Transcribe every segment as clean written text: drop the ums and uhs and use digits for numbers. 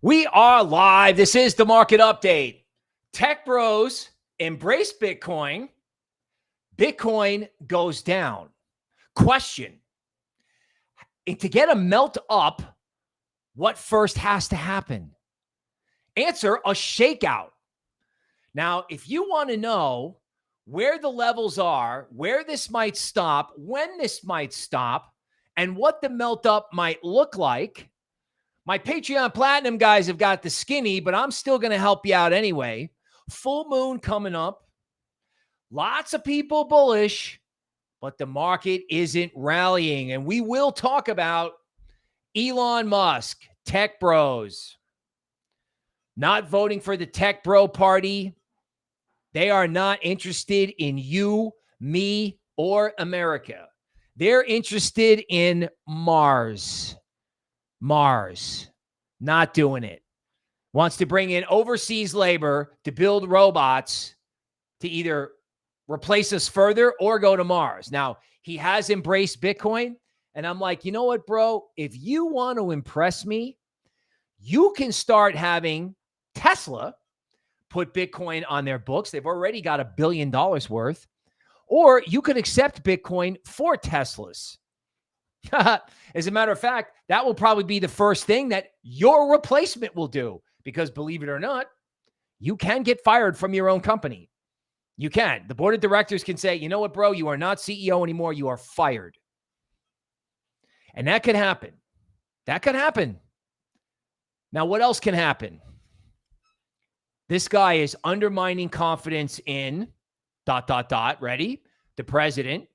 We are live. This is the market update. Tech bros embrace Bitcoin. Bitcoin goes down. Question. To get a melt up, what first has to happen? Answer, a shakeout. Now, if you want to know where the levels are, where this might stop, when this might stop, and what the melt up might look like, my Patreon Platinum guys have got the skinny, but I'm still going to help you out anyway. Full moon coming up. Lots of people bullish, but the market isn't rallying. And we will talk about Elon Musk, tech bros, not voting for the tech bro party. They are not interested in you, me, or America. They're interested in Mars. Mars, not doing it. Wants to bring in overseas labor to build robots to either replace us further or go to Mars. Now, he has embraced Bitcoin, and I'm like, you know what, bro? If you want to impress me, you can start having Tesla put Bitcoin on their books. They've already got $1 billion worth. Or you could accept Bitcoin for Teslas. As a matter of fact, that will probably be the first thing that your replacement will do. Because believe it or not, you can get fired from your own company. You can. The board of directors can say, you know what, bro? You are not CEO anymore. You are fired. And that could happen. That could happen. Now, what else can happen? This guy is undermining confidence in ... Ready? The president,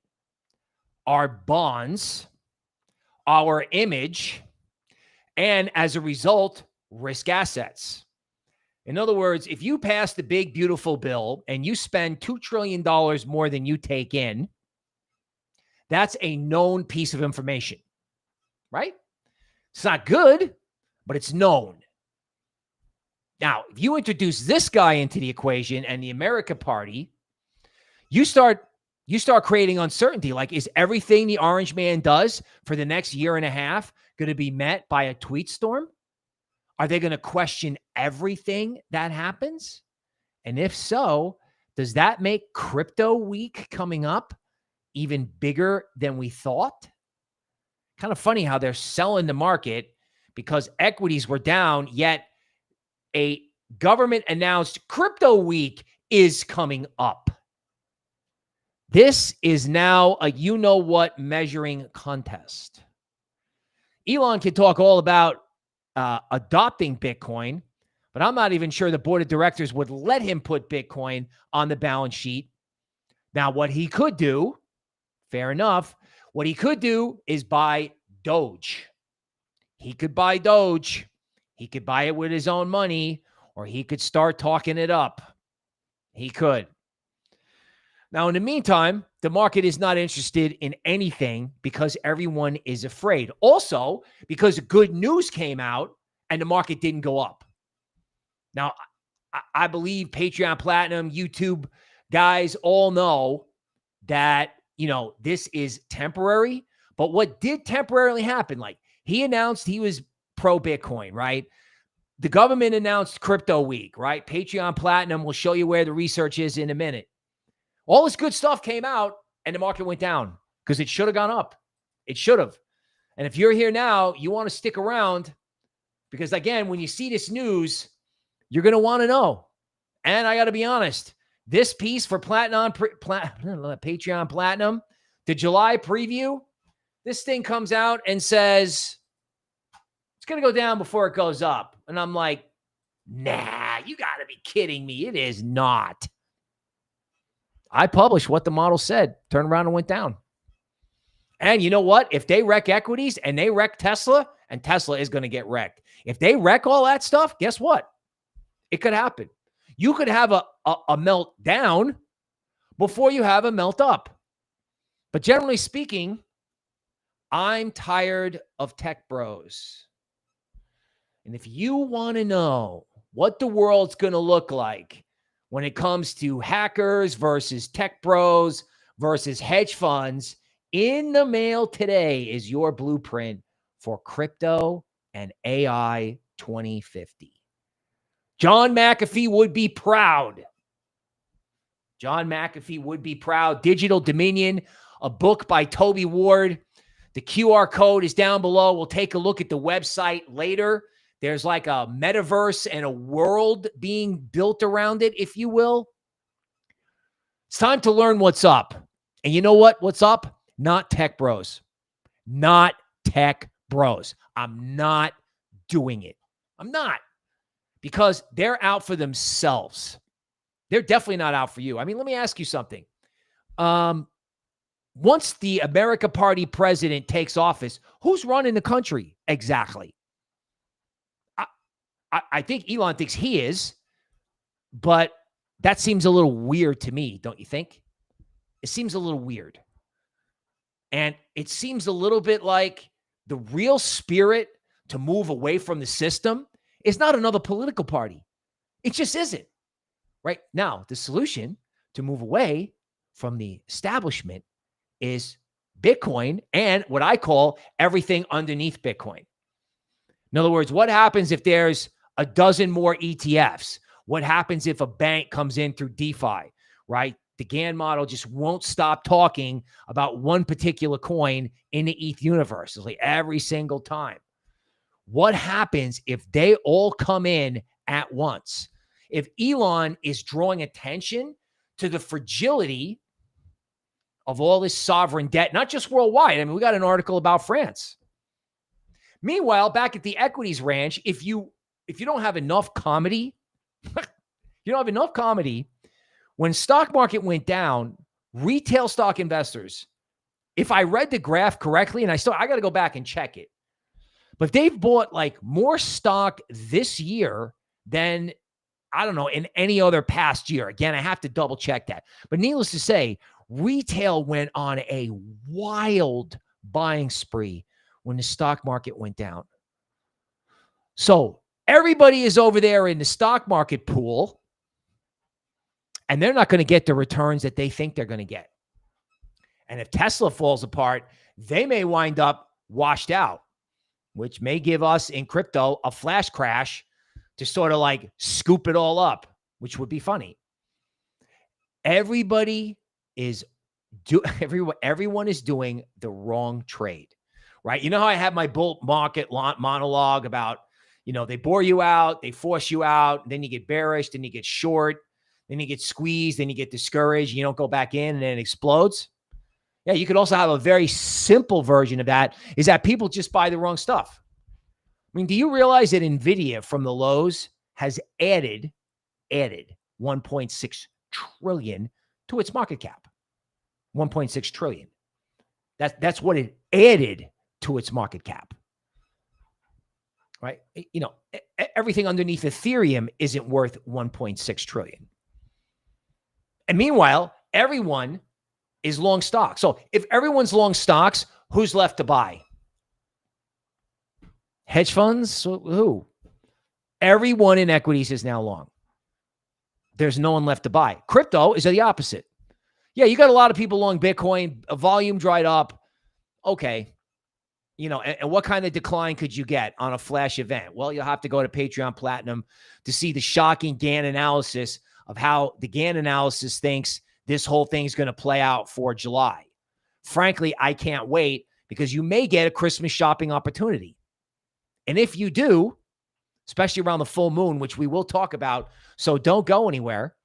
our bonds, our image, and as a result, risk assets. In other words, if you pass the big, beautiful bill and you spend $2 trillion more than you take in, that's a known piece of information, right? It's not good, but it's known. Now, if you introduce this guy into the equation and the America Party, you start creating uncertainty. Like, is everything the orange man does for the next year and a half going to be met by a tweet storm? Are they going to question everything that happens? And if so, does that make crypto week coming up even bigger than we thought? Kind of funny how they're selling the market because equities were down, yet a government announced crypto week is coming up. This is now a you-know-what measuring contest. Elon can talk all about adopting Bitcoin, but I'm not even sure the board of directors would let him put Bitcoin on the balance sheet. Now, what he could do, fair enough, what he could do is buy Doge. He could buy Doge. He could buy it with his own money, or he could start talking it up. He could. Now, in the meantime, the market is not interested in anything because everyone is afraid. Also, because good news came out and the market didn't go up. Now, I believe Patreon Platinum, YouTube guys all know that, this is temporary. But what did temporarily happen? Like, he announced he was pro-Bitcoin, right? The government announced Crypto Week, right? Patreon Platinum will show you where the research is in a minute. All this good stuff came out and the market went down because it should have gone up. It should have. And if you're here now, you want to stick around because, again, when you see this news, you're going to want to know. And I got to be honest, this piece for Patreon Platinum, the July preview, this thing comes out and says it's going to go down before it goes up. And I'm like, nah, you got to be kidding me. It is not. I published what the model said, turned around and went down. And you know what? If they wreck equities and they wreck Tesla, and Tesla is going to get wrecked. If they wreck all that stuff, guess what? It could happen. You could have a melt down before you have a melt up. But generally speaking, I'm tired of tech bros. And if you want to know what the world's going to look like when it comes to hackers versus tech bros versus hedge funds, in the mail today is your blueprint for crypto and AI 2050. John McAfee would be proud. John McAfee would be proud. Digital Dominion, a book by Toby Ward. The QR code is down below. We'll take a look at the website later. There's like a metaverse and a world being built around it, if you will. It's time to learn what's up. And you know what? What's up? Not tech bros. Not tech bros. I'm not doing it. I'm not. Because they're out for themselves. They're definitely not out for you. I mean, let me ask you something. Once the America Party president takes office, who's running the country exactly? I think Elon thinks he is, but that seems a little weird to me, don't you think? It seems a little weird. And it seems a little bit like the real spirit to move away from the system is not another political party. It just isn't. Right now, the solution to move away from the establishment is Bitcoin and what I call everything underneath Bitcoin. In other words, what happens if there's a dozen more ETFs? What happens if a bank comes in through DeFi, right? The Gann model just won't stop talking about one particular coin in the ETH universe. It's like every single time. What happens if they all come in at once? If Elon is drawing attention to the fragility of all this sovereign debt, not just worldwide. I mean, we got an article about France. Meanwhile, back at the equities ranch, if you don't have enough comedy, when stock market went down, retail stock investors, if I read the graph correctly, and I got to go back and check it, but they've bought like more stock this year than, I don't know, in any other past year. Again, I have to double check that. But needless to say, retail went on a wild buying spree when the stock market went down. So everybody is over there in the stock market pool, and they're not going to get the returns that they think they're going to get. And if Tesla falls apart, they may wind up washed out, which may give us in crypto a flash crash to sort of like scoop it all up, which would be funny. Everyone is doing the wrong trade, right? You know how I have my bull market monologue about, they bore you out, they force you out, then you get bearish, then you get short, then you get squeezed, then you get discouraged, you don't go back in, and then it explodes. Yeah, you could also have a very simple version of that, is that people just buy the wrong stuff. I mean, do you realize that Nvidia from the lows has added 1.6 trillion to its market cap? 1.6 trillion. That's what it added to its market cap. Right? Everything underneath Ethereum isn't worth 1.6 trillion. And meanwhile, everyone is long stock. So if everyone's long stocks, who's left to buy? Hedge funds? Who? Everyone in equities is now long. There's no one left to buy. Crypto is the opposite. Yeah, you got a lot of people long Bitcoin. A volume dried up. Okay. And what kind of decline could you get on a flash event? Well, you'll have to go to Patreon Platinum to see the shocking Gann analysis of how the Gann analysis thinks this whole thing is going to play out for July. Frankly, I can't wait, because you may get a Christmas shopping opportunity. And if you do, especially around the full moon, which we will talk about, so don't go anywhere,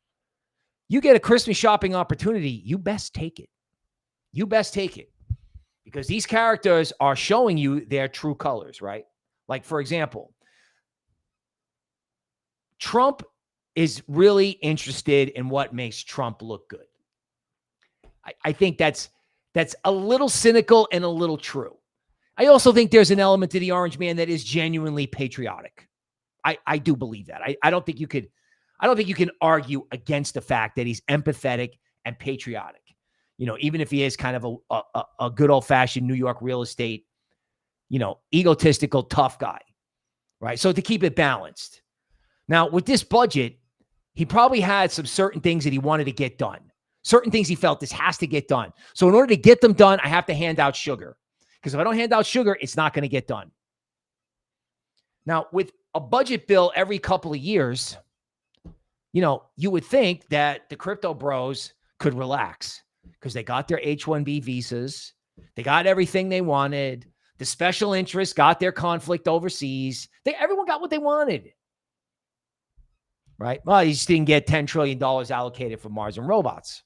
you get a Christmas shopping opportunity, you best take it. You best take it. Because these characters are showing you their true colors, right? Like, for example, Trump is really interested in what makes Trump look good. I think that's a little cynical and a little true. I also think there's an element to the orange man that is genuinely patriotic. I do believe that. I don't think you can argue against the fact that he's empathetic and patriotic. Even if he is kind of a good old-fashioned New York real estate, egotistical, tough guy, right? So to keep it balanced. Now, with this budget, he probably had some certain things that he wanted to get done. Certain things he felt this has to get done. So in order to get them done, I have to hand out sugar. Because if I don't hand out sugar, it's not going to get done. Now, with a budget bill every couple of years, you would think that the crypto bros could relax because they got their H-1B visas. They got everything they wanted. The special interests got their conflict overseas. Everyone got what they wanted. Right? Well, you just didn't get $10 trillion allocated for Mars and robots.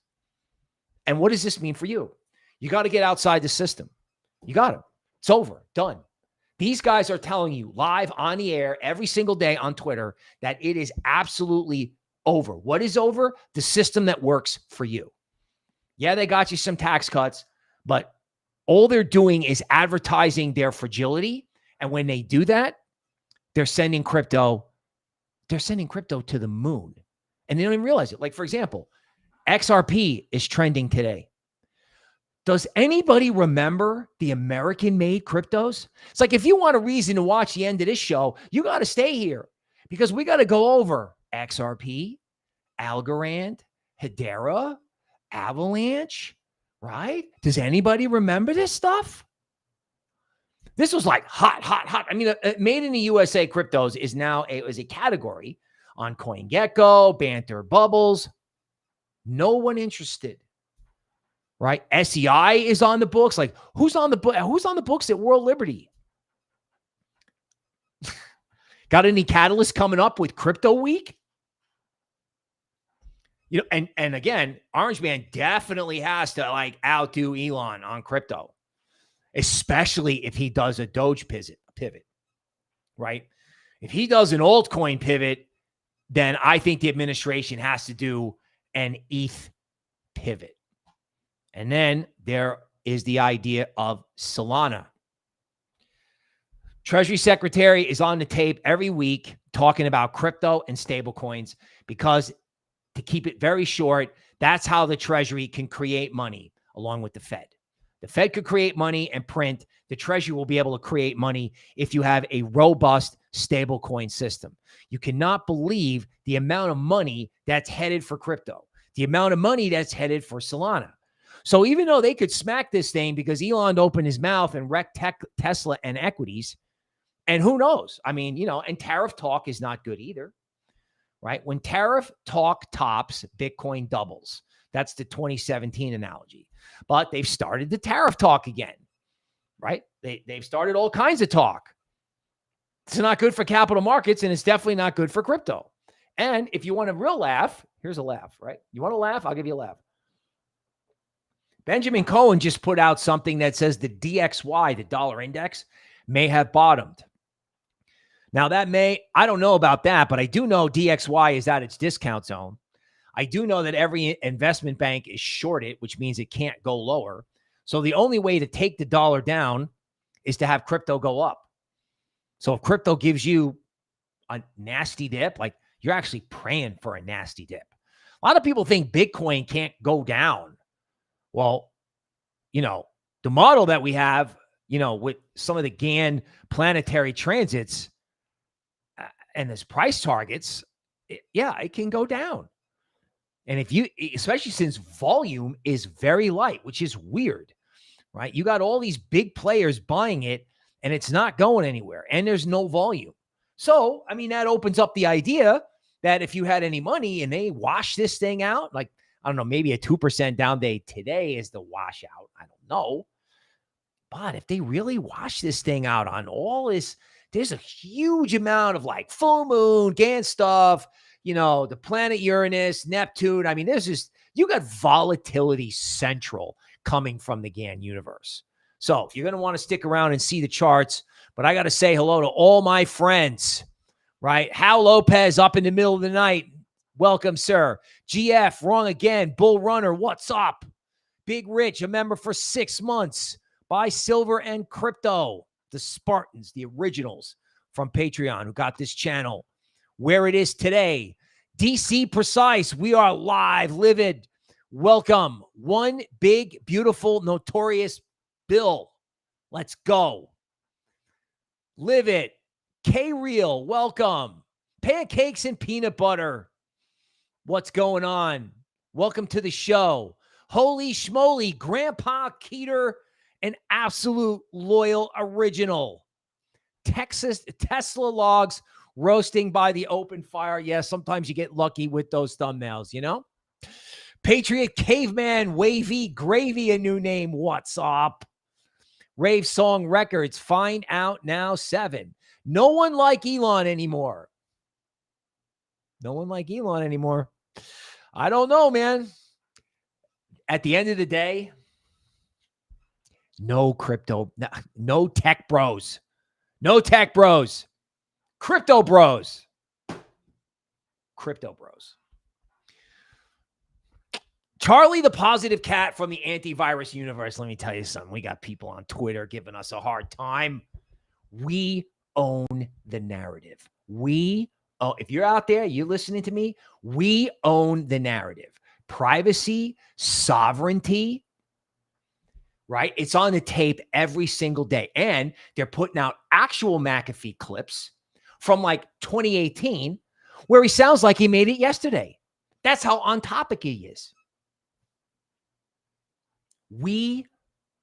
And what does this mean for you? You got to get outside the system. You got to. It's over. Done. These guys are telling you live on the air every single day on Twitter that it is absolutely over. What is over? The system that works for you. Yeah, they got you some tax cuts, but all they're doing is advertising their fragility. And when they do that, they're sending crypto to the moon. And they don't even realize it. Like, for example, XRP is trending today. Does anybody remember the American-made cryptos? It's like, if you want a reason to watch the end of this show, you got to stay here because we got to go over XRP, Algorand, Hedera, Avalanche, right? Does anybody remember this stuff? This was like hot. I mean, made in the USA cryptos is now a category on CoinGecko, Banter Bubbles. No one interested, right? SEI is on the books. Like, who's on the books at World Liberty? Got any catalysts coming up with Crypto Week? And again, Orange Man definitely has to like outdo Elon on crypto, especially if he does a Doge pivot, right? If he does an altcoin pivot, then I think the administration has to do an ETH pivot. And then there is the idea of Solana. Treasury Secretary is on the tape every week talking about crypto and stablecoins because, to keep it very short, that's how the Treasury can create money along with the Fed. The Fed could create money and print. The Treasury will be able to create money if you have a robust stablecoin system. You cannot believe the amount of money that's headed for crypto, the amount of money that's headed for Solana. So even though they could smack this thing because Elon opened his mouth and wrecked Tesla and equities, and who knows? I mean, and tariff talk is not good either, right? When tariff talk tops, Bitcoin doubles. That's the 2017 analogy. But they've started the tariff talk again, right? They've started all kinds of talk. It's not good for capital markets, and it's definitely not good for crypto. And if you want a real laugh, here's a laugh, right? You want a laugh? I'll give you a laugh. Benjamin Cohen just put out something that says the DXY, the dollar index, may have bottomed. Now I don't know about that, but I do know DXY is at its discount zone. I do know that every investment bank is short it, which means it can't go lower. So the only way to take the dollar down is to have crypto go up. So if crypto gives you a nasty dip, like you're actually praying for a nasty dip. A lot of people think Bitcoin can't go down. Well, the model that we have, with some of the Gann planetary transits and this price targets, it can go down. And especially since volume is very light, which is weird, right? You got all these big players buying it and it's not going anywhere and there's no volume. So, I mean, that opens up the idea that if you had any money and they wash this thing out, like, I don't know, maybe a 2% down day today is the washout. I don't know. But if they really wash this thing out on all this, there's a huge amount of like full moon, Gann stuff, the planet Uranus, Neptune. I mean, you got volatility central coming from the Gann universe. So you're going to want to stick around and see the charts. But I got to say hello to all my friends, right? Hal Lopez up in the middle of the night. Welcome, sir. GF, wrong again. Bull Runner, what's up? Big Rich, a member for 6 months. Buy silver and crypto. The Spartans, the originals from Patreon who got this channel where it is today. DC Precise, we are live, livid. Welcome. One big, beautiful, notorious bill. Let's go. Live it. K-Real, welcome. Pancakes and peanut butter. What's going on? Welcome to the show. Holy schmoly, Grandpa Keeter, an absolute loyal original. Tesla logs Roasting by the open fire. Yeah, sometimes you get lucky with those thumbnails, you know? Patriot Caveman Wavy Gravy, a new name. What's up? Rave Song Records. Find out now 7. No one like Elon anymore. No one like Elon anymore. I don't know, man. At the end of the day, no crypto, no tech bros. No tech bros. Crypto bros. Crypto bros. Charlie the Positive Cat from the Antivirus Universe. Let me tell you something. We got people on Twitter giving us a hard time. We own the narrative. If you're out there, you're listening to me, we own the narrative. Privacy, sovereignty, right? It's on the tape every single day. And they're putting out actual McAfee clips from like 2018 where he sounds like he made it yesterday. That's how on topic he is. We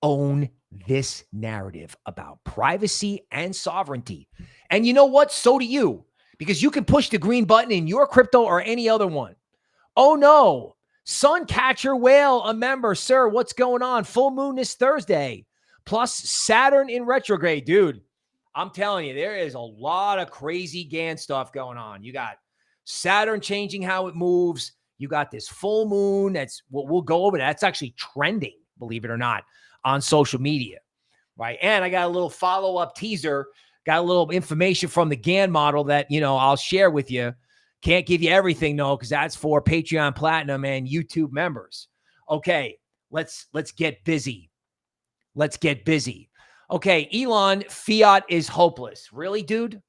own this narrative about privacy and sovereignty. And you know what? So do you, because you can push the green button in your crypto or any other one. Oh no, Suncatcher Whale, a member. Sir, what's going on? Full moon this Thursday, plus Saturn in retrograde. Dude, I'm telling you, there is a lot of crazy Gann stuff going on. You got Saturn changing how it moves. You got this full moon. That's what we'll go over. That's actually trending, believe it or not, on social media, right? And I got a little follow-up teaser, got a little information from the Gann model that, you know, I'll share with you. Can't give you everything, though, because that's for Patreon Platinum and YouTube members. Okay, let's get busy. Let's get busy. Okay, Elon, fiat is hopeless. Really, dude?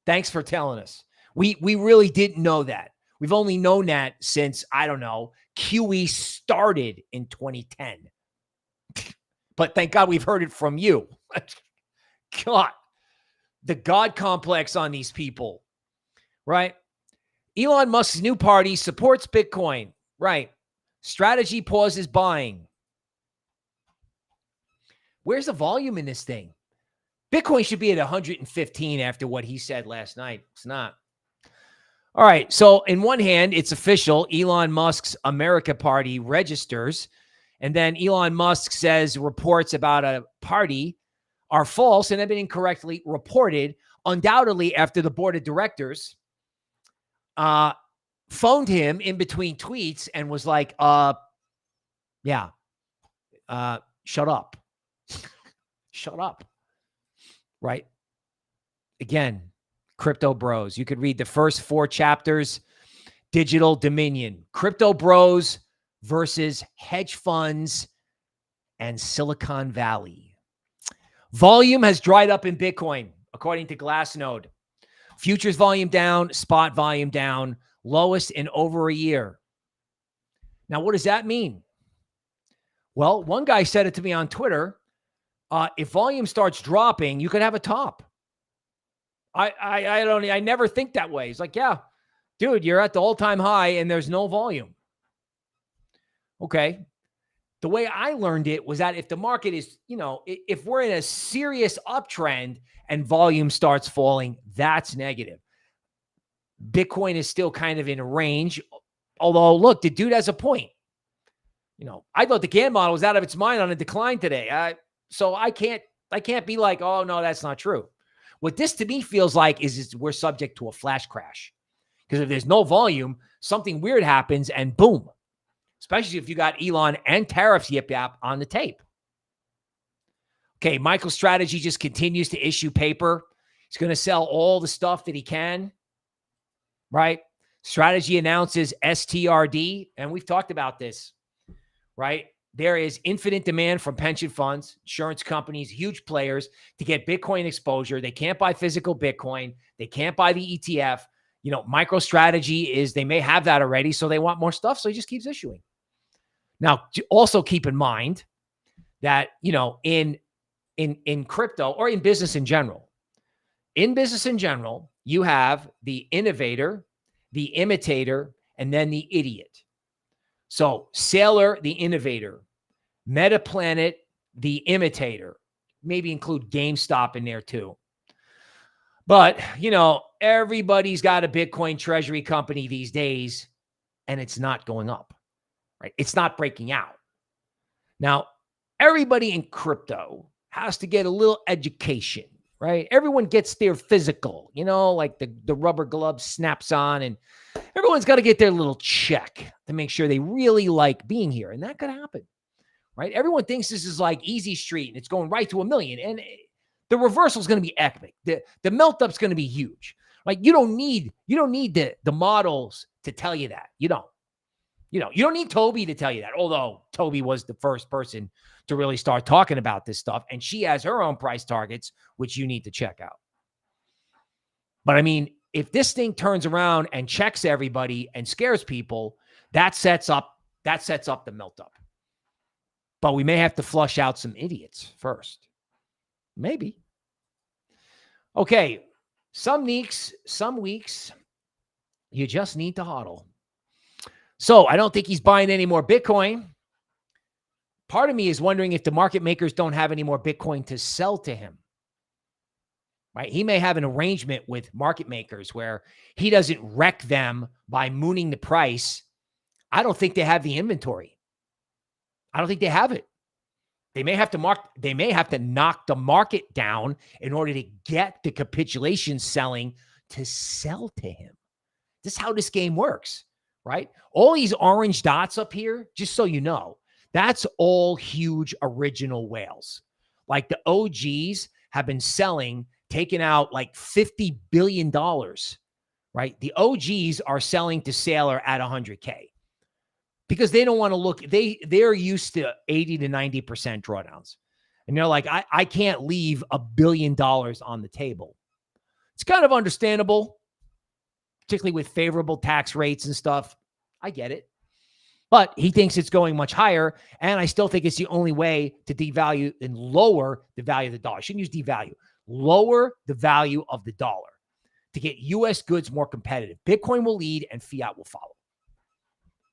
Thanks for telling us. We really didn't know that. We've only known that since, I don't know, QE started in 2010. But thank God we've heard it from you. God, the God complex on these people, right? Elon Musk's new party supports Bitcoin, right? Strategy pauses buying. Where's the volume in this thing? Bitcoin should be at 115 after what he said last night. It's not. All right. So in one hand, it's official. Elon Musk's America Party registers. And then Elon Musk says reports about a party are false and have been incorrectly reported, undoubtedly after the board of directors phoned him in between tweets and was like, shut up. Shut up. Right? Again, crypto bros. You could read the first 4 chapters. Digital Dominion. Crypto bros versus hedge funds and Silicon Valley. Volume has dried up in Bitcoin, according to Glassnode. Futures volume down, spot volume down, lowest in over a year. Now, what does that mean? Well, one guy said it to me on Twitter. If volume starts dropping, you could have a top. I never think that way. It's like, yeah, dude, you're at the all-time high and there's no volume. Okay. The way I learned it was that if the market is, you know, if we're in a serious uptrend and volume starts falling, that's negative. Bitcoin is still kind of in range. Although, look, the dude has a point. You know, I thought the Gann model was out of its mind on a decline today. So I can't be like, oh, no, that's not true. What this to me feels like is we're subject to a flash crash. Because if there's no volume, something weird happens and boom. Especially if you got Elon and tariffs yip yap on the tape. Okay, MicroStrategy just continues to issue paper. He's going to sell all the stuff that he can, right? Strategy announces STRD, and we've talked about this, right? There is infinite demand from pension funds, insurance companies, huge players to get Bitcoin exposure. They can't buy physical Bitcoin. They can't buy the ETF. You know, MicroStrategy is, they may have that already, so they want more stuff, so he just keeps issuing. Now, also keep in mind that, you know, in crypto or in business in general, you have the innovator, the imitator, and then the idiot. So Sailor, the innovator, Metaplanet, the imitator, maybe include GameStop in there too. But, you know, everybody's got a Bitcoin treasury company these days, and it's not going up, right? It's not breaking out. Now, everybody in crypto has to get a little education, right? Everyone gets their physical, like the rubber glove snaps on, and everyone's got to get their little check to make sure they really like being here. And that could happen, right? Everyone thinks this is like easy street and it's going right to 1 million. And the reversal is going to be epic. The melt up is going to be huge. Like you don't need the models to tell you that. You don't need Toby to tell you that. Although Toby was the first person to really start talking about this stuff. And she has her own price targets, which you need to check out. But I mean, if this thing turns around and checks everybody and scares people, that sets up the melt up. But we may have to flush out some idiots first. Maybe. Okay. Some weeks, you just need to hodl. So I don't think he's buying any more Bitcoin. Part of me is wondering if the market makers don't have any more Bitcoin to sell to him. Right? He may have an arrangement with market makers where he doesn't wreck them by mooning the price. I don't think they have the inventory. I don't think they have it. They may have to knock the market down in order to get the capitulation selling to sell to him. This is how this game works, right? All these orange dots up here, just so you know, that's all huge original whales. Like the OGs have been selling, taking out like $50 billion, right? The OGs are selling to Sailor at 100K. Because they don't want to look, they're used to 80 to 90% drawdowns. And they're like, I can't leave $1 billion on the table. It's kind of understandable, particularly with favorable tax rates and stuff. I get it. But he thinks it's going much higher. And I still think it's the only way to devalue and lower the value of the dollar. I shouldn't use devalue. Lower the value of the dollar to get U.S. goods more competitive. Bitcoin will lead and fiat will follow.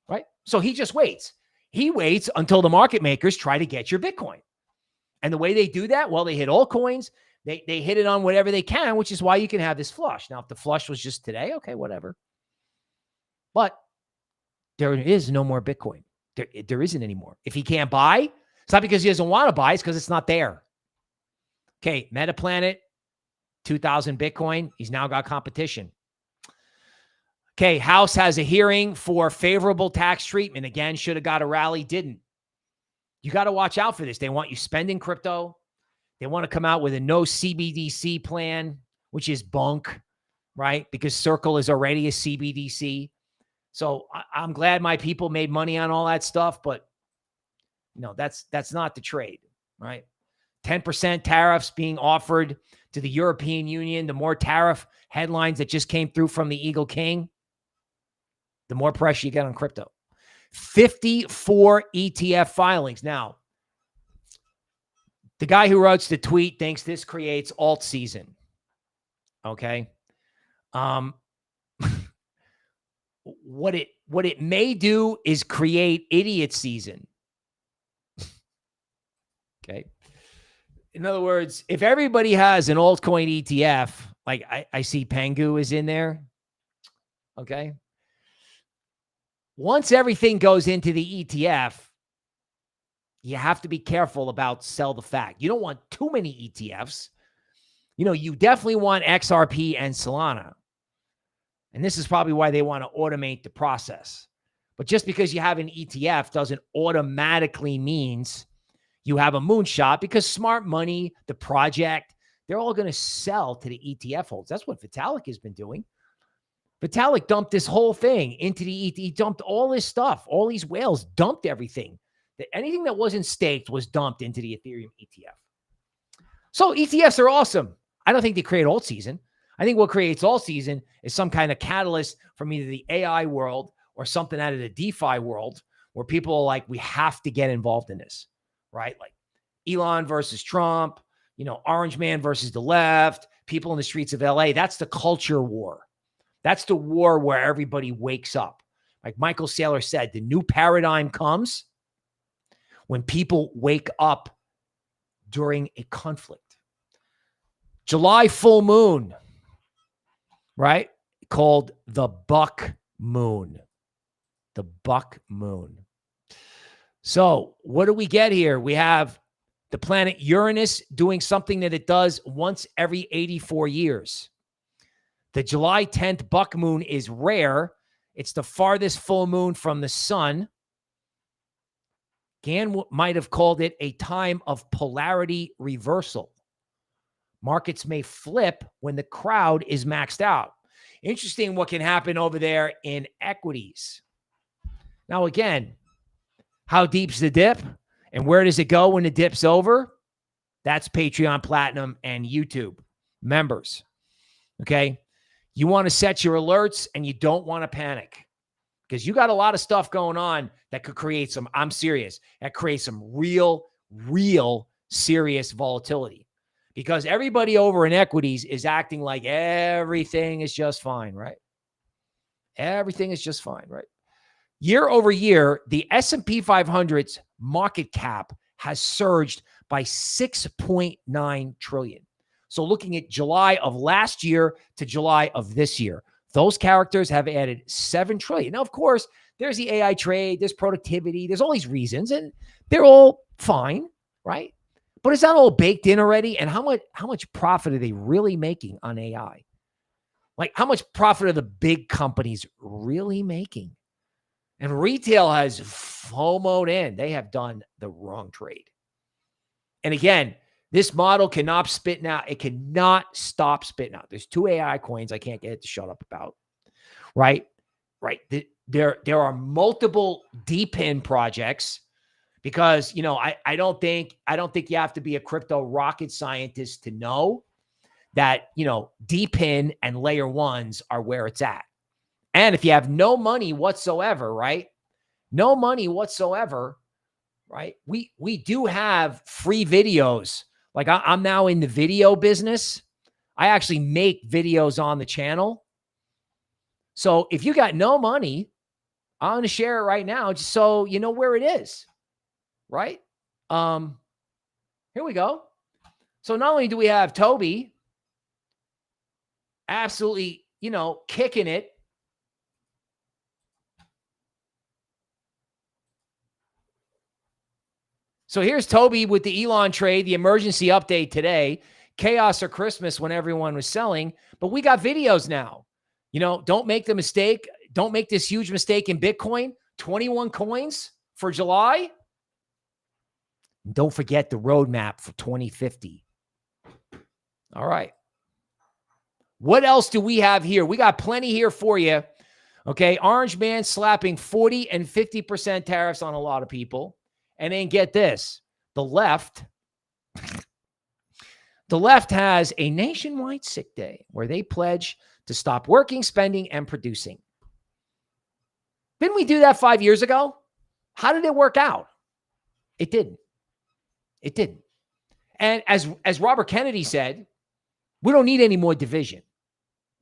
Right? So he just waits. He waits until the market makers try to get your Bitcoin. And the way they do that, well, they hit all coins. They hit it on whatever they can, which is why you can have this flush. Now, if the flush was just today, okay, whatever. But there is no more Bitcoin. There isn't anymore. If he can't buy, it's not because he doesn't want to buy. It's because it's not there. Okay, Metaplanet, 2,000 Bitcoin. He's now got competition. Okay, House has a hearing for favorable tax treatment. Again, should have got a rally, didn't. You got to watch out for this. They want you spending crypto. They want to come out with a no CBDC plan, which is bunk, right? Because Circle is already a CBDC. So I'm glad my people made money on all that stuff, but no, that's not the trade, right? 10% tariffs being offered to the European Union. The more tariff headlines that just came through from the Eagle King, the more pressure you get on crypto. 54 ETF filings. Now, the guy who wrote the tweet thinks this creates alt season. Okay. What it may do is create idiot season. Okay. In other words, if everybody has an altcoin ETF, like I see Pengu is in there. Okay. Once everything goes into the ETF, you have to be careful about sell the fact. You don't want too many ETFs. You definitely want XRP and Solana. And this is probably why they want to automate the process. But just because you have an ETF doesn't automatically means you have a moonshot, because smart money, the project, they're all going to sell to the ETF holds. That's what Vitalik has been doing. Vitalik dumped this whole thing into the ETF. He dumped all this stuff. All these whales dumped everything. Anything that wasn't staked was dumped into the Ethereum ETF. So ETFs are awesome. I don't think they create alt season. I think what creates alt season is some kind of catalyst from either the AI world or something out of the DeFi world where people are like, we have to get involved in this, right? Like Elon versus Trump, Orange Man versus the left, people in the streets of LA. That's the culture war. That's the war where everybody wakes up. Like Michael Saylor said, the new paradigm comes when people wake up during a conflict. July full moon. right? Called the buck moon. The buck moon. So what do we get here? We have the planet Uranus doing something that it does once every 84 years. The July 10th buck moon is rare. It's the farthest full moon from the sun. Gann might have called it a time of polarity reversal. Markets may flip when the crowd is maxed out. Interesting what can happen over there in equities. Now, again, how deep's the dip and where does it go when the dip's over? That's Patreon Platinum and YouTube members. Okay. You want to set your alerts and you don't want to panic because you got a lot of stuff going on that could create some, I'm serious, that creates some real serious volatility because everybody over in equities is acting like everything is just fine, right? Everything is just fine, right? Year over year, the S&P 500's market cap has surged by 6.9 trillion. So looking at July of last year to July of this year, those characters have added 7 trillion. Now, of course, there's the AI trade, there's productivity, there's all these reasons, and they're all fine, right? But is that all baked in already? And how much profit are they really making on AI? Like, how much profit are the big companies really making? And retail has FOMO'd in. They have done the wrong trade. And again, this model cannot spit out. It cannot stop spitting out. There's 2 AI coins I can't get it to shut up about, right? Right. There are multiple DePIN projects because, you know, I don't think you have to be a crypto rocket scientist to know that, you know, DePIN and layer ones are where it's at. And if you have no money whatsoever, right? No money whatsoever, right? We do have free videos. Like I'm now in the video business. I actually make videos on the channel. So if you got no money, I'm going to share it right now just so you know where it is, right? Here we go. So not only do we have Toby absolutely, you know, kicking it. So here's Toby with the Elon trade, the emergency update today. Chaos or Christmas when everyone was selling. But we got videos now. You know, don't make the mistake. Don't make this huge mistake in Bitcoin. 21 coins for July. Don't forget the roadmap for 2050. All right. What else do we have here? We got plenty here for you. Okay. Orange man slapping 40 and 50% tariffs on a lot of people. And then get this, the left has a nationwide sick day where they pledge to stop working, spending, and producing. Didn't we do that 5 years ago? How did it work out? It didn't. It didn't. And as Robert Kennedy said, we don't need any more division.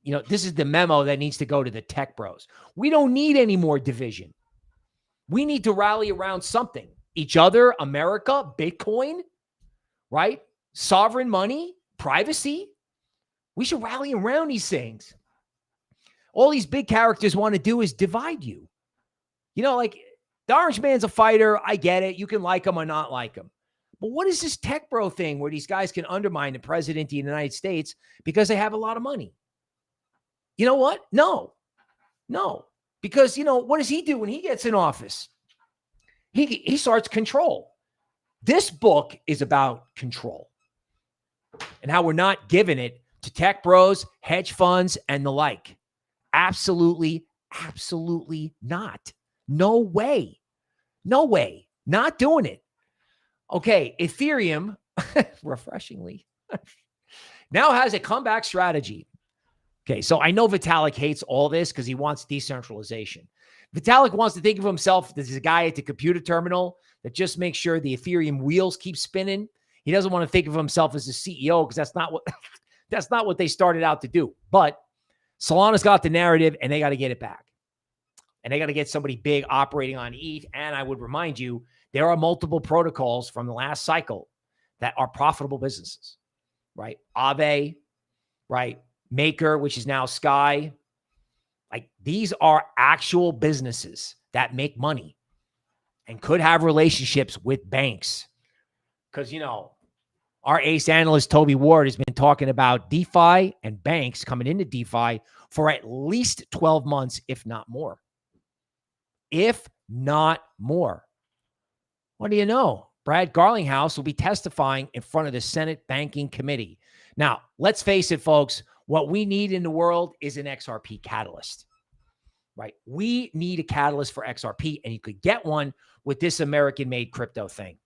You know, this is the memo that needs to go to the tech bros. We don't need any more division. We need to rally around something. Each other, America, Bitcoin, right? Sovereign money, privacy. We should rally around these things. All these big characters want to do is divide you. You know, like the Orange Man's a fighter. I get it. You can like him or not like him. But what is this tech bro thing where these guys can undermine the president of the United States because they have a lot of money? You know what? No. Because, you know, what does he do when he gets in office? He starts control. This book is about control and how we're not giving it to tech bros, hedge funds, and the like. Absolutely not. No way. Not doing it. Okay, Ethereum, refreshingly, now has a comeback strategy. Okay, so I know Vitalik hates all this because he wants decentralization. Vitalik wants to think of himself as a guy at the computer terminal that just makes sure the Ethereum wheels keep spinning. He doesn't want to think of himself as a CEO because that's not what they started out to do. But Solana's got the narrative and they got to get it back. And they got to get somebody big operating on ETH. And I would remind you, there are multiple protocols from the last cycle that are profitable businesses, right? Aave, right? Maker, which is now Sky. Like, these are actual businesses that make money and could have relationships with banks. Because, our ace analyst, Toby Ward, has been talking about DeFi and banks coming into DeFi for at least 12 months, if not more. If not more. What do you know? Brad Garlinghouse will be testifying in front of the Senate Banking Committee. Now, let's face it, folks. What we need in the world is an XRP catalyst, right? We need a catalyst for XRP, and you could get one with this American-made crypto thing.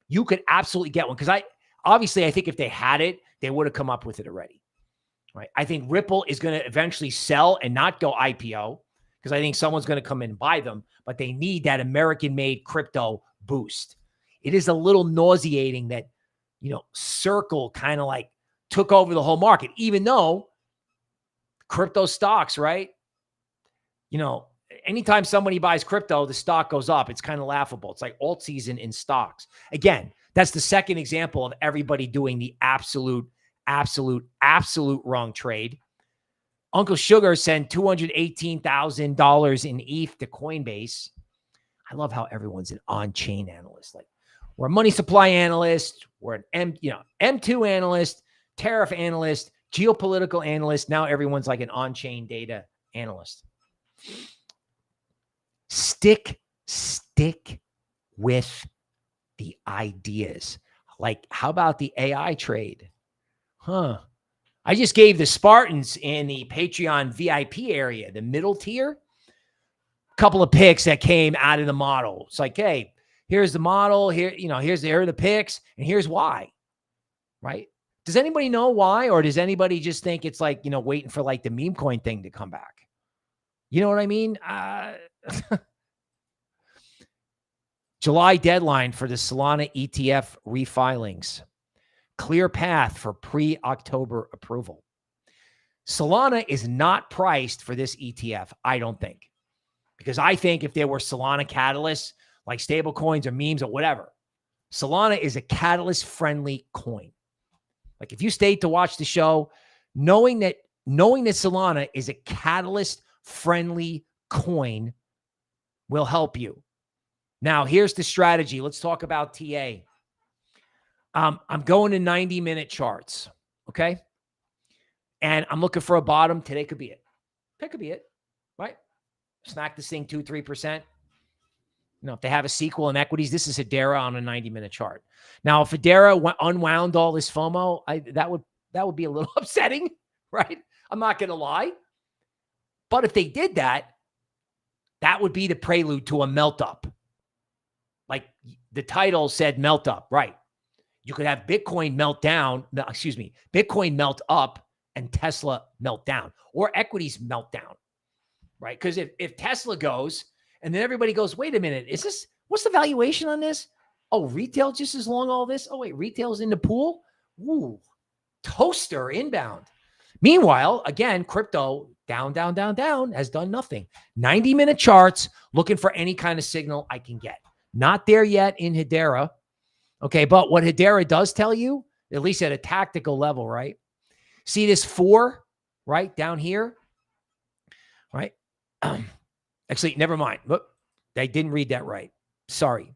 You could absolutely get one, because I think if they had it, they would have come up with it already, right? I think Ripple is going to eventually sell and not go IPO, because I think someone's going to come in and buy them, but they need that American-made crypto boost. It is a little nauseating that, Circle kind of like took over the whole market, even though crypto stocks, right? Anytime somebody buys crypto, the stock goes up. It's kind of laughable. It's like alt season in stocks. Again, that's the second example of everybody doing the absolute wrong trade. Uncle Sugar sent $218,000 in ETH to Coinbase. I love how everyone's an on-chain analyst. Like, we're a money supply analyst. We're an M2 analyst, tariff analyst, geopolitical analyst. Now everyone's like an on-chain data analyst. Stick with the ideas. Like, how about the AI trade? I just gave the Spartans in the Patreon VIP area, the middle tier, a couple of picks that came out of the model. It's like, hey, here's the model. Here are the picks, and here's why, right? Does anybody know why, or does anybody just think it's like, waiting for like the meme coin thing to come back? You know what I mean? July deadline for the Solana ETF refilings. Clear path for pre-October approval. Solana is not priced for this ETF, I don't think. Because I think if there were Solana catalysts, like stable coins or memes or whatever, Solana is a catalyst-friendly coin. Like, if you stayed to watch the show, knowing that Solana is a catalyst-friendly coin will help you. Now, here's the strategy. Let's talk about TA. I'm going to 90-minute charts, okay? And I'm looking for a bottom. Today could be it. That could be it, right? Smack this thing 2-3%. If they have a sequel in equities, this is Hedera on a 90-minute chart. Now, if Hedera unwound all this FOMO, that would be a little upsetting, right? I'm not going to lie. But if they did that, that would be the prelude to a melt up. Like the title said, melt up, right? You could have Bitcoin melt down, Bitcoin melt up and Tesla melt down, or equities melt down, right? Because if Tesla goes and then everybody goes, wait a minute, what's the valuation on this? Oh, retail just as long all this? Oh, wait, retail's in the pool? Ooh, toaster inbound. Meanwhile, again, crypto down, has done nothing. 90-minute charts, looking for any kind of signal I can get. Not there yet in Hedera. Okay, but what Hedera does tell you, at least at a tactical level, right? See this 4, right, down here, right? Actually, never mind. Look, I didn't read that right. Sorry.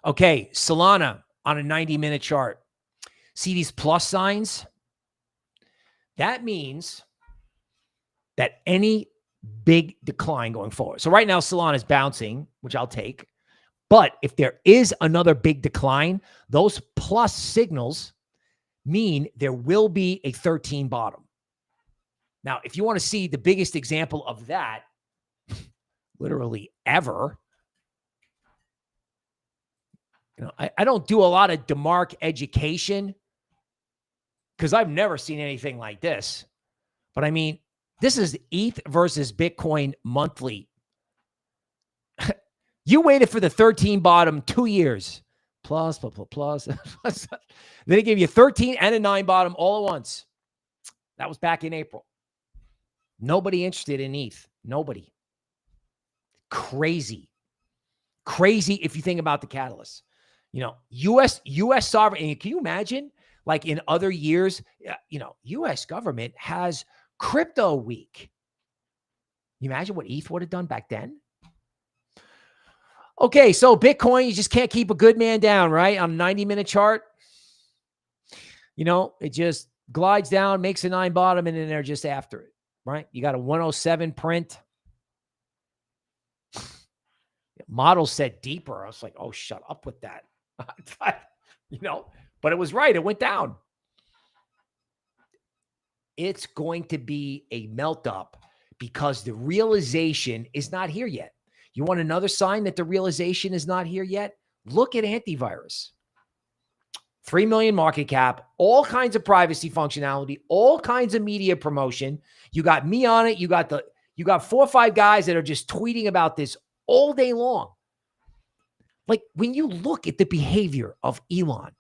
Okay, Solana on a 90-minute chart. See these plus signs? That means that any big decline going forward. So right now, Solana is bouncing, which I'll take. But if there is another big decline, those plus signals mean there will be a 13 bottom. Now, if you want to see the biggest example of that, literally ever, I don't do a lot of DeMark education because I've never seen anything like this. But I mean, this is ETH versus Bitcoin monthly. You waited for the 13 bottom 2 years. Plus. Then they gave you 13 and a 9 bottom all at once. That was back in April. Nobody interested in ETH. Nobody. Crazy if you think about the catalyst. U.S. sovereign. And can you imagine? like in other years, you know, U.S. government has crypto week. You imagine what ETH would have done back then? Okay, so Bitcoin, you just can't keep a good man down, right? On a 90-minute chart. You know, it just glides down, makes a 9 bottom, and then they're just after it, right? You got a 107 print. Model said deeper. I was like, oh, shut up with that. You know, but it was right. It went down. It's going to be a melt up because the realization is not here yet. You want another sign that the realization is not here yet? Look at AIntivirus. 3 million market cap, all kinds of privacy functionality, all kinds of media promotion. You got me on it. You got 4 or 5 guys that are just tweeting about this all day long. Like when you look at the behavior of Elon,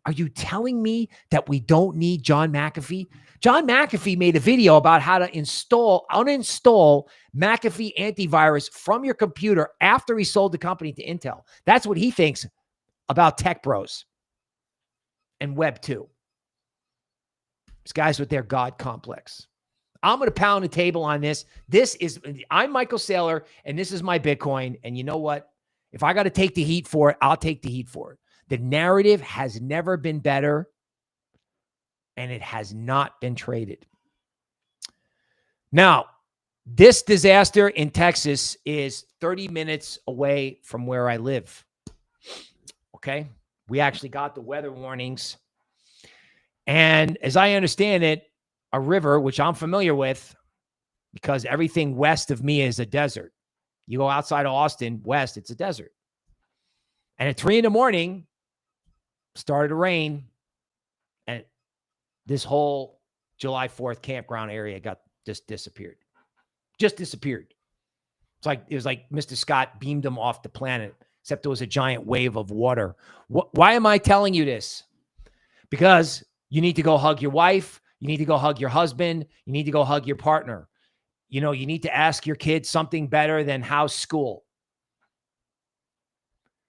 are you telling me that we don't need John McAfee? John McAfee made a video about how to uninstall McAfee antivirus from your computer after he sold the company to Intel. That's what he thinks about tech bros and Web 2. These guys with their God complex. I'm going to pound the table on this. I'm Michael Saylor, and this is my Bitcoin. And you know what? If I got to take the heat for it, I'll take the heat for it. The narrative has never been better, and it has not been traded. Now, this disaster in Texas is 30 minutes away from where I live. Okay? We actually got the weather warnings. And as I understand it, a river, which I'm familiar with, because everything west of me is a desert. You go outside of Austin, west, it's a desert. And at 3 a.m, started to rain, and this whole July 4th campground area just disappeared. Just disappeared. It was like Mr. Scott beamed them off the planet, except there was a giant wave of water. Why am I telling you this? Because you need to go hug your wife. You need to go hug your husband. You need to go hug your partner. You know, you need to ask your kids something better than how's school.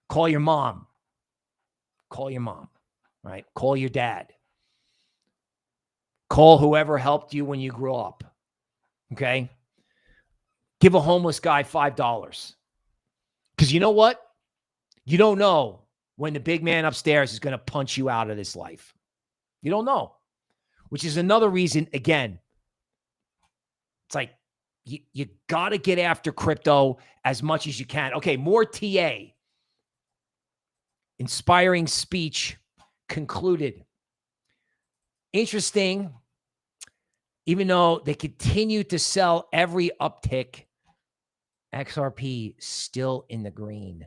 Call your mom. Call your mom, right? Call your dad. Call whoever helped you when you grew up, okay? Give a homeless guy $5. Because you know what? You don't know when the big man upstairs is going to punch you out of this life. You don't know, which is another reason, again, it's like you got to get after crypto as much as you can. Okay, more TA. Inspiring speech concluded. Interesting, even though they continue to sell every uptick, XRP still in the green.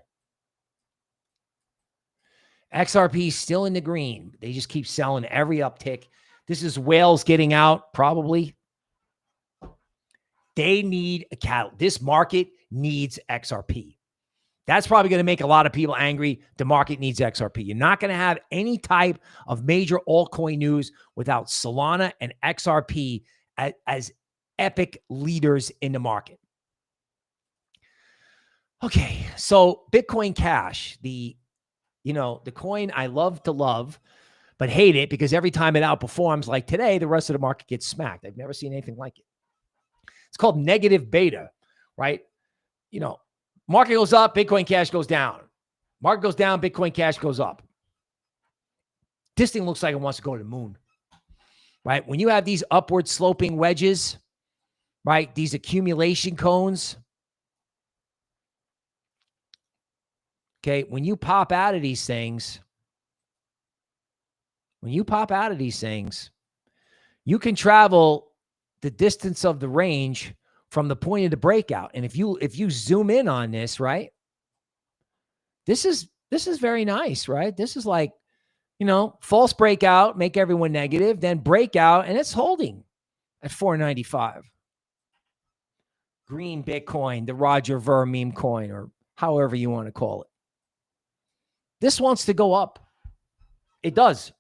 XRP still in the green. They just keep selling every uptick. This is whales getting out, probably. They need a cattle. This market needs XRP. That's probably going to make a lot of people angry. The market needs XRP. You're not going to have any type of major altcoin news without Solana and XRP as epic leaders in the market. Okay, so Bitcoin Cash, the coin I love to love, but hate it because every time it outperforms, like today, the rest of the market gets smacked. I've never seen anything like it. It's called negative beta, right? You know, market goes up, Bitcoin Cash goes down. Market goes down, Bitcoin Cash goes up. This thing looks like it wants to go to the moon, right? When you have these upward sloping wedges, right? These accumulation cones. Okay, when you pop out of these things, you can travel the distance of the range from the point of the breakout. And if you zoom in on this, right? This is very nice, right? This is like, false breakout, make everyone negative, then breakout, and it's holding at 495. Green Bitcoin, the Roger Ver meme coin, or however you want to call it. This wants to go up. It does.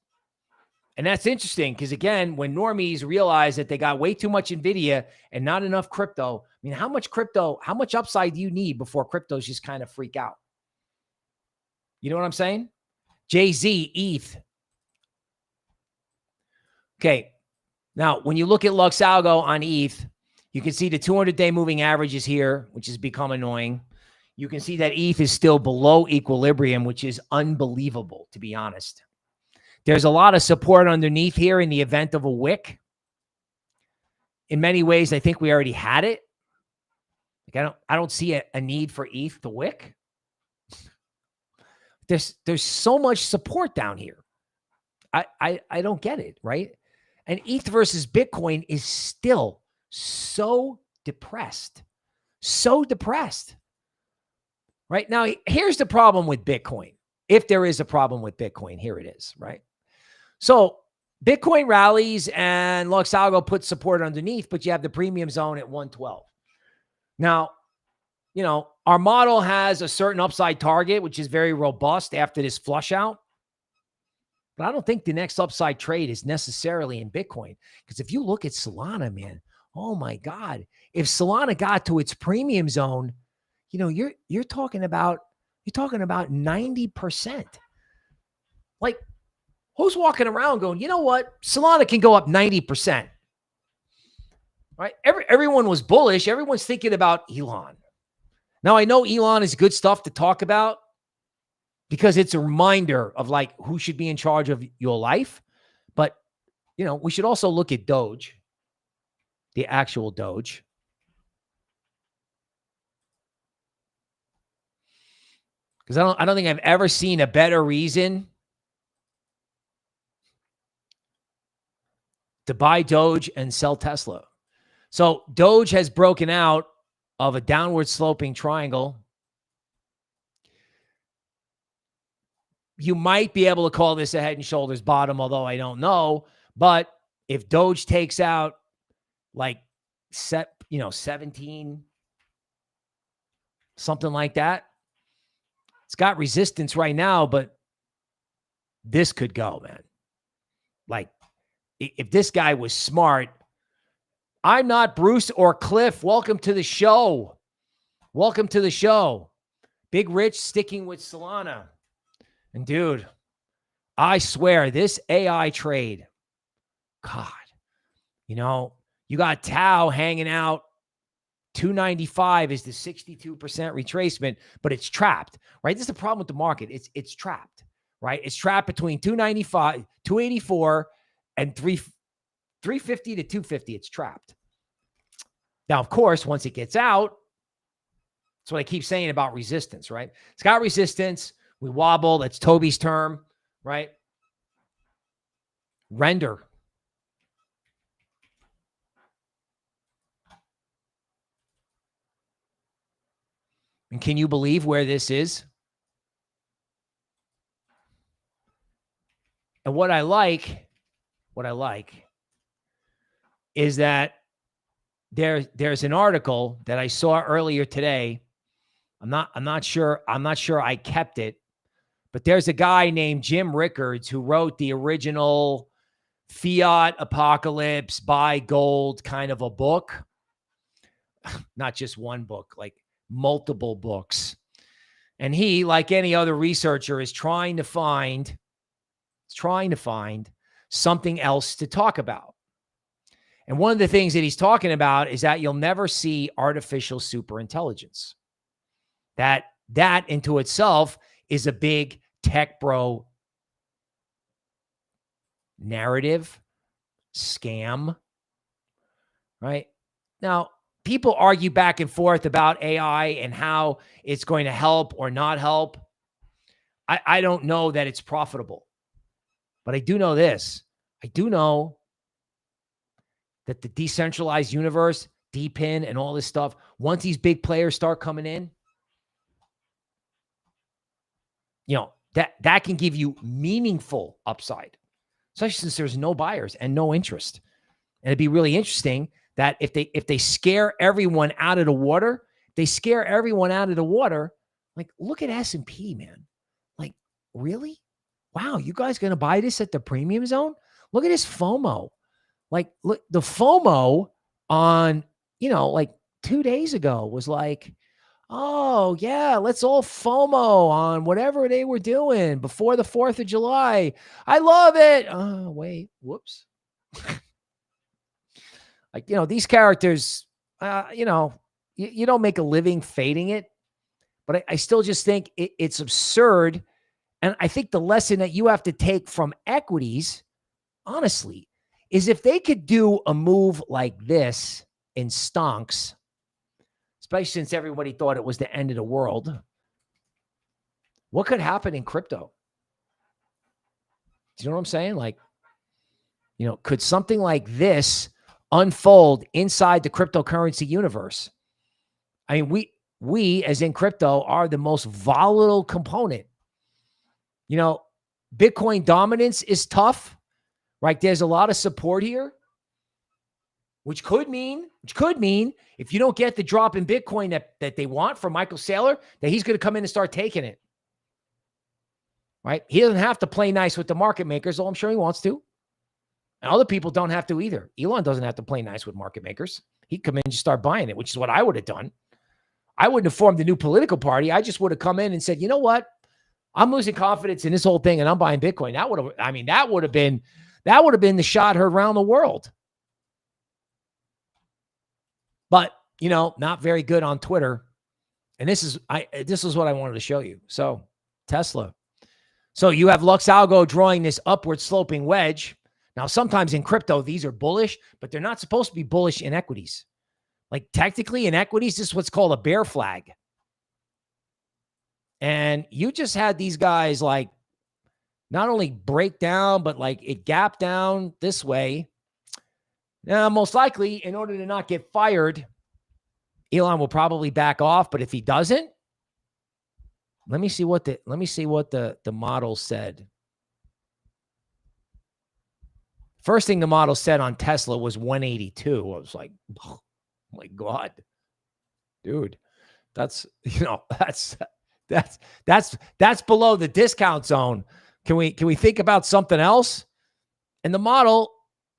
And that's interesting because, again, when normies realize that they got way too much Nvidia and not enough crypto, I mean, how much upside do you need before cryptos just kind of freak out? You know what I'm saying? Jay-Z, ETH, Okay. Now, when you look at LuxAlgo on ETH, you can see the 200-day moving average is here, which has become annoying. You can see that ETH is still below equilibrium, which is unbelievable, to be honest. There's a lot of support underneath here in the event of a wick. In many ways, I think we already had it. Like I don't see a need for ETH to wick. There's so much support down here. I don't get it, right? And ETH versus Bitcoin is still so depressed. So depressed. Right? Now, here's the problem with Bitcoin. If there is a problem with Bitcoin, here it is, right? So Bitcoin rallies and LuxAlgo puts support underneath, but you have the premium zone at 112. Now, you know, our model has a certain upside target, which is very robust after this flush out. But I don't think the next upside trade is necessarily in Bitcoin. Because if you look at Solana, man, oh my God, if Solana got to its premium zone, you know, you're talking about 90%. Like, who's walking around going, you know what? Solana can go up 90%. Right? Everyone was bullish. Everyone's thinking about Elon. Now, I know Elon is good stuff to talk about because it's a reminder of like who should be in charge of your life. But, you know, we should also look at Doge, the actual Doge. Because I don't think I've ever seen a better reason to buy Doge and sell Tesla. So Doge has broken out of a downward sloping triangle. You might be able to call this a head and shoulders bottom, although I don't know. But if Doge takes out like 17, something like that, it's got resistance right now, but this could go, man. Like, if this guy was smart, I'm not Bruce or Cliff. Welcome to the show. Welcome to the show. Big Rich sticking with Solana. And dude, I swear this AI trade, God, you know, you got TAO hanging out. 295 is the 62% retracement, but it's trapped, right? This is the problem with the market. It's trapped, right? It's trapped between 295, 284 and 350 to 250. It's trapped. Now, of course, once it gets out, that's what I keep saying about resistance, right? It's got resistance. We wobble. That's Toby's term, right? Render. And can you believe where this is? And what I like is that there's an article that I saw earlier today. I'm not sure I kept it, but there's a guy named Jim Rickards who wrote the original Fiat Apocalypse, Buy Gold kind of a book. Not just one book, like multiple books. And he, like any other researcher, is trying to find something else to talk about. And one of the things that he's talking about is that you'll never see artificial superintelligence. That into itself is a big tech bro narrative, scam, right? Now, people argue back and forth about AI and how it's going to help or not help. I don't know that it's profitable, but I do know this. I do know that the decentralized universe, DPIN and all this stuff, once these big players start coming in, you know, that can give you meaningful upside, especially since there's no buyers and no interest. And it'd be really interesting that if they scare everyone out of the water, like look at S&P, man. Like, really? Wow, you guys going to buy this at the premium zone? Look at this FOMO. Like, look, the FOMO on, you know, like 2 days ago was like, oh, yeah, let's all FOMO on whatever they were doing before the 4th of July. I love it. Oh, wait, whoops. Like, these characters, you don't make a living fading it, but I still just think it's absurd. And I think the lesson that you have to take from equities, honestly, is if they could do a move like this in stonks, especially since everybody thought it was the end of the world, what could happen in crypto? Do you know what I'm saying? Like, could something like this unfold inside the cryptocurrency universe? I mean, we as in crypto are the most volatile component. Bitcoin dominance is tough, right? There's a lot of support here, which could mean if you don't get the drop in Bitcoin that they want from Michael Saylor, that he's going to come in and start taking it, right? He doesn't have to play nice with the market makers, although I'm sure he wants to. And other people don't have to either. Elon doesn't have to play nice with market makers. He'd come in and just start buying it, which is what I would have done. I wouldn't have formed a new political party. I just would have come in and said, you know what? I'm losing confidence in this whole thing and I'm buying Bitcoin. That would have been the shot heard around the world. But, not very good on Twitter. And this is what I wanted to show you. So Tesla. So you have LuxAlgo drawing this upward sloping wedge. Now, sometimes in crypto, these are bullish, but they're not supposed to be bullish in equities. Like technically in equities, this is what's called a bear flag. And you just had these guys like not only break down, but like it gap down this way. Now, most likely, in order to not get fired, Elon will probably back off. But if he doesn't, let me see what the model said. First thing the model said on Tesla was 182. I was like, oh my God, dude, that's below the discount zone. Can we think about something else? And the model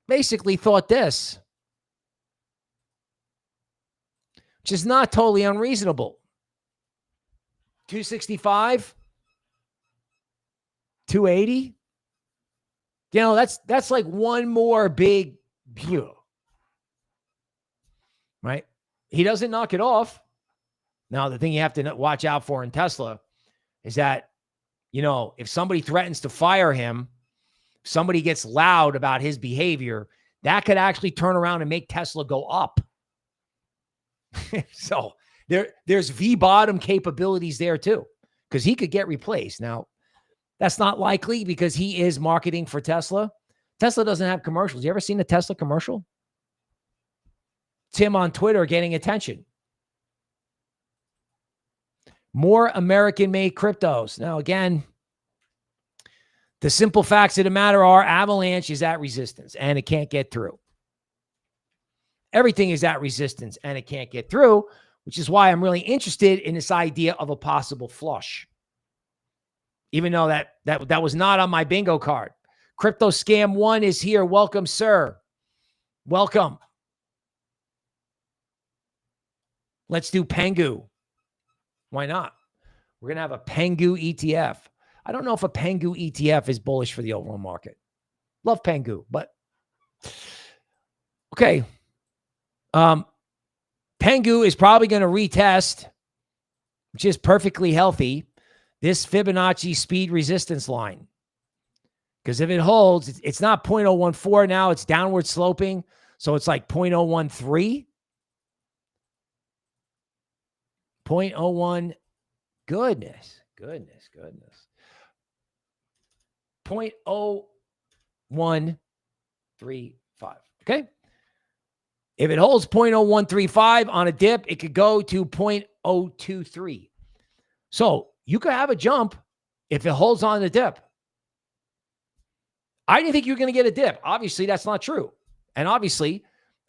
basically thought this, which is not totally unreasonable. 265, 280. That's like one more big view, right? He doesn't knock it off. Now, the thing you have to watch out for in Tesla is that, if somebody threatens to fire him, somebody gets loud about his behavior, that could actually turn around and make Tesla go up. So there's V-bottom capabilities there too, because he could get replaced. Now, that's not likely because he is marketing for Tesla. Tesla doesn't have commercials. You ever seen a Tesla commercial? It's him on Twitter getting attention. More American-made cryptos. Now, again, the simple facts of the matter are Avalanche is at resistance and it can't get through. Everything is at resistance and it can't get through, which is why I'm really interested in this idea of a possible flush. Even though that was not on my bingo card. Crypto Scam 1 is here. Welcome, sir. Welcome. Let's do Pengu. Why not? We're going to have a Pengu ETF. I don't know if a Pengu ETF is bullish for the overall market. Love Pengu, but okay. Pengu is probably going to retest, which is perfectly healthy, this Fibonacci speed resistance line. Because if it holds, it's not 0.014 now, it's downward sloping. So it's like 0.013. 0.01. Goodness. 0.0135. Okay. If it holds 0.0135 on a dip, it could go to 0.023. So you could have a jump if it holds on the dip. I didn't think you were going to get a dip. Obviously, that's not true. And obviously,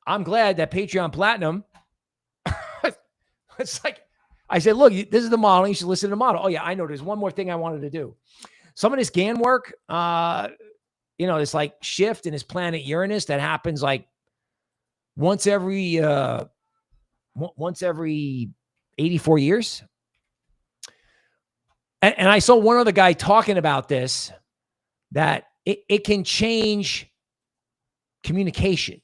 I'm glad that Patreon Platinum, it's like, I said, look, this is the model. You should listen to the model. Oh, yeah, I know. There's one more thing I wanted to do. Some of this Gann work, this like shift in his planet Uranus that happens like once every 84 years. And I saw one other guy talking about this, that it can change Communication.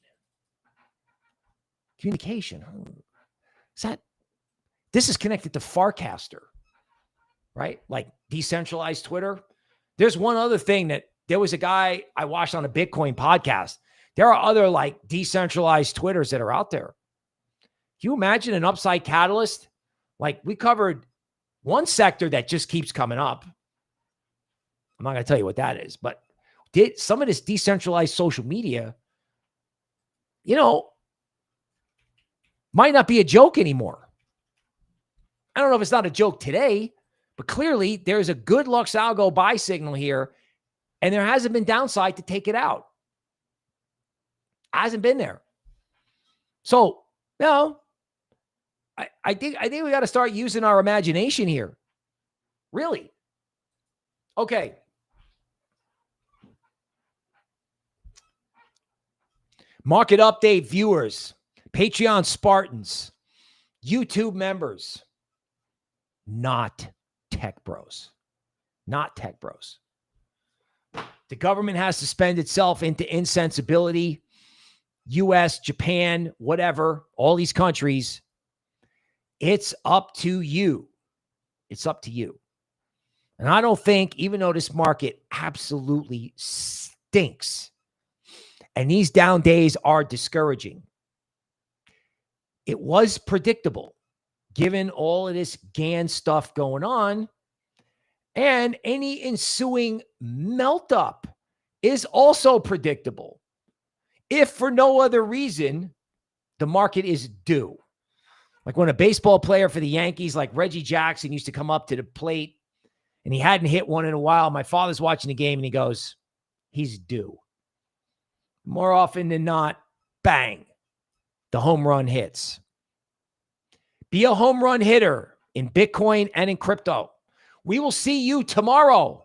This is connected to Farcaster, right? Like decentralized Twitter. There's one other thing that there was a guy I watched on a Bitcoin podcast. There are other like decentralized Twitters that are out there. Can you imagine an upside catalyst? Like we covered one sector that just keeps coming up. I'm not going to tell you what that is, but did some of this decentralized social media, might not be a joke anymore. I don't know if it's not a joke today, but clearly there's a good LuxAlgo buy signal here, and there hasn't been downside to take it out. Hasn't been there. So, I think we got to start using our imagination here. Really. Okay. Market update viewers, Patreon Spartans, YouTube members, not tech bros. Not tech bros. The government has to spend itself into insensibility. US, Japan, whatever, all these countries. It's up to you. It's up to you. And I don't think, even though this market absolutely stinks, and these down days are discouraging, it was predictable given all of this Gann stuff going on, and any ensuing melt up is also predictable. If for no other reason, the market is due. Like when a baseball player for the Yankees, like Reggie Jackson, used to come up to the plate and he hadn't hit one in a while. My father's watching the game and he goes, he's due. More often than not, bang, the home run hits. Be a home run hitter in Bitcoin and in crypto. We will see you tomorrow.